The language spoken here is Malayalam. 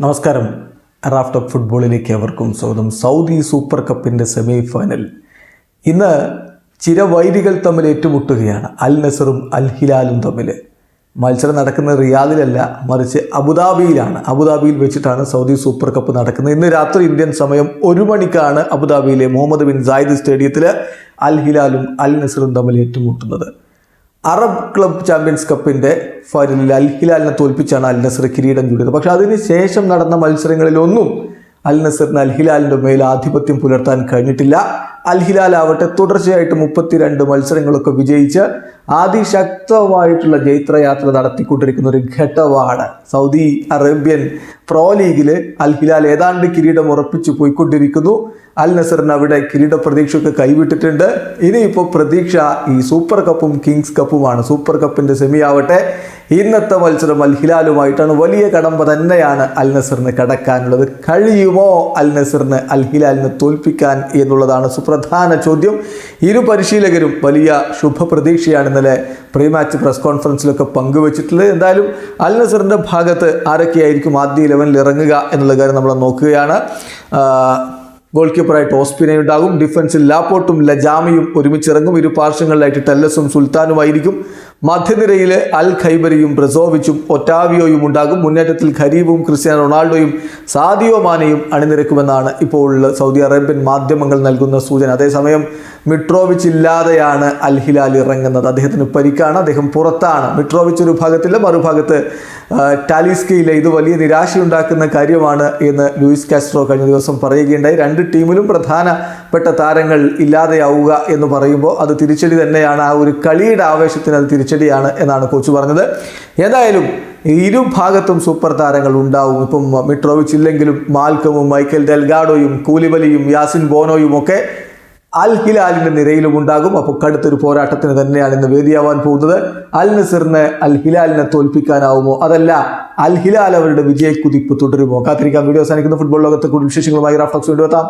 നമസ്കാരം. റാഫ്റ്റ് ഓഫ് ഫുട്ബോളിലേക്ക് അവർക്കും സ്വാഗതം. സൗദി സൂപ്പർ കപ്പിൻ്റെ സെമി ഫൈനൽ ഇന്ന് ചിരവൈരികൾ തമ്മിൽ ഏറ്റുമുട്ടുകയാണ്. അൽ നസറും അൽ ഹിലാലും തമ്മിൽ. മത്സരം നടക്കുന്നത് റിയാദിലല്ല, മറിച്ച് അബുദാബിയിലാണ്. അബുദാബിയിൽ വെച്ചിട്ടാണ് സൗദി സൂപ്പർ കപ്പ് നടക്കുന്നത്. ഇന്ന് രാത്രി ഇന്ത്യൻ സമയം 1 മണിക്കാണ് അബുദാബിയിലെ മുഹമ്മദ് ബിൻ സായിദ് സ്റ്റേഡിയത്തിൽ അൽ ഹിലാലും അൽ നസറും തമ്മിൽ ഏറ്റുമുട്ടുന്നത്. അറബ് ക്ലബ് ചാമ്പ്യൻസ് കപ്പിൻ്റെ ഫൈനലിൽ അൽ ഹിലാലിനെ തോൽപ്പിച്ചാണ് അൽ നസർ കിരീടം ചൂടിയത്. പക്ഷെ അതിന് ശേഷം നടന്ന മത്സരങ്ങളിലൊന്നും അൽ നസറിന് അൽ ഹിലാലിൻ്റെ മേൽ ആധിപത്യം പുലർത്താൻ കഴിഞ്ഞിട്ടില്ല. അൽ ഹിലാലാവട്ടെ തുടർച്ചയായിട്ട് 32 മത്സരങ്ങളൊക്കെ വിജയിച്ച് അതിശക്തമായിട്ടുള്ള ജൈത്രയാത്ര നടത്തിക്കൊണ്ടിരിക്കുന്ന ഒരു ഘട്ടമാണ്. സൗദി അറേബ്യൻ പ്രോ ലീഗിൽ അൽ ഹിലാൽ ഏതാണ്ട് കിരീടം ഉറപ്പിച്ചു പോയിക്കൊണ്ടിരിക്കുന്നു. അൽ നസറിന് അവിടെ കിരീട പ്രതീക്ഷയൊക്കെ കൈവിട്ടിട്ടുണ്ട്. ഇനിയിപ്പോൾ പ്രതീക്ഷ ഈ സൂപ്പർ കപ്പും കിങ്സ് കപ്പുമാണ്. സൂപ്പർ കപ്പിൻ്റെ സെമി ആവട്ടെ ഇന്നത്തെ മത്സരം അൽ ഹിലാലുമായിട്ടാണ്. വലിയ കടമ്പ തന്നെയാണ് അൽ നസറിന് കടക്കാനുള്ളത്. കഴിയുമോ അൽ നസറിന് അൽ ഹിലാലിനെ തോൽപ്പിക്കാൻ എന്നുള്ളതാണ് സുപ്രധാന ചോദ്യം. ഇരു പരിശീലകരും വലിയ ശുഭപ്രതീക്ഷയാണ് ഇന്നലെ പ്രീ മാച്ച് പ്രസ് കോൺഫറൻസിലൊക്കെ പങ്കുവച്ചിട്ടുള്ളത്. എന്തായാലും അൽ നസറിൻ്റെ ഭാഗത്ത് ആരൊക്കെയായിരിക്കും ആദ്യ 11-ൽ ഇറങ്ങുക എന്നുള്ള കാര്യം നമ്മൾ നോക്കുകയാണ്. ഗോൾ കീപ്പറായിട്ട് ഓസ്പിന ഉണ്ടാകും. ഡിഫൻസിൽ ലാപ്പോർട്ടും ലജാമിയും ഒരുമിച്ചിറങ്ങും. ഇരു പാർശ്വങ്ങളിലായിട്ട് ടെല്ലസും സുൽത്താനുമായിരിക്കും. മധ്യനിരയിൽ അൽ ഖൈബരിയും ബ്രസോവിച്ചും ഒറ്റാവിയോയും ഉണ്ടാകും. മുന്നേറ്റത്തിൽ ഖരീബും ക്രിസ്ത്യാനോ റൊണാൾഡോയും സാദിയോ മാനയും അണിനിരക്കുമെന്നാണ് ഇപ്പോൾ സൗദി അറേബ്യൻ മാധ്യമങ്ങൾ നൽകുന്ന സൂചന. അതേസമയം മിട്രോവിച്ച് ഇല്ലാതെയാണ് അൽ ഹിലാൽ ഇറങ്ങുന്നത്. അദ്ദേഹത്തിന് പരിക്കാണ്, അദ്ദേഹം പുറത്താണ്. മിട്രോവിച്ച് ഒരു ഭാഗത്തില്ല, മറുഭാഗത്ത് ടാലിസ്കയിലെ. ഇത് വലിയ നിരാശയുണ്ടാക്കുന്ന കാര്യമാണ് എന്ന് ലൂയിസ് കാസ്ട്രോ കഴിഞ്ഞ ദിവസം പറയുകയുണ്ടായി. രണ്ട് ടീമിലും പ്രധാനപ്പെട്ട താരങ്ങൾ ഇല്ലാതെയാവുക എന്ന് പറയുമ്പോൾ അത് തിരിച്ചടി തന്നെയാണ്. ആ ഒരു കളിയുടെ ആവേശത്തിന് അത് തിരിച്ചടിയാണ് എന്നാണ് കോച്ച് പറഞ്ഞത്. ഏതായാലും ഇരു ഭാഗത്തും സൂപ്പർ താരങ്ങൾ ഉണ്ടാവും. ഇപ്പം മിട്രോവിച്ച് ഇല്ലെങ്കിലും മാൽക്കമും മൈക്കൽ ഡെൽഗാഡോയും കൂലിബലിയും യാസിൻ ബോനോയും ഒക്കെ അൽ ഹിലാലിൻ്റെ നിരയിലും ഉണ്ടാകും. അപ്പോൾ കടുത്തൊരു പോരാട്ടത്തിന് തന്നെയാണ് ഇന്ന് വേദിയാവാൻ പോകുന്നത്. അൽ നസറിന് അൽ ഹിലാലിനെ തോൽപ്പിക്കാനാവുമോ, അതല്ല അൽ ഹിലാൽ അവരുടെ വിജയക്കുതിപ്പ് തുടരുമോ? കാത്തിരിക്കാം. വീഡിയോ അവസാനിക്കുന്ന ഫുട്ബോൾ ലോകത്തെ കൂടുതൽ വിശേഷങ്ങളുമായി റാഫ്റ്റ് ഓഫ് വീഡിയോ എത്താം.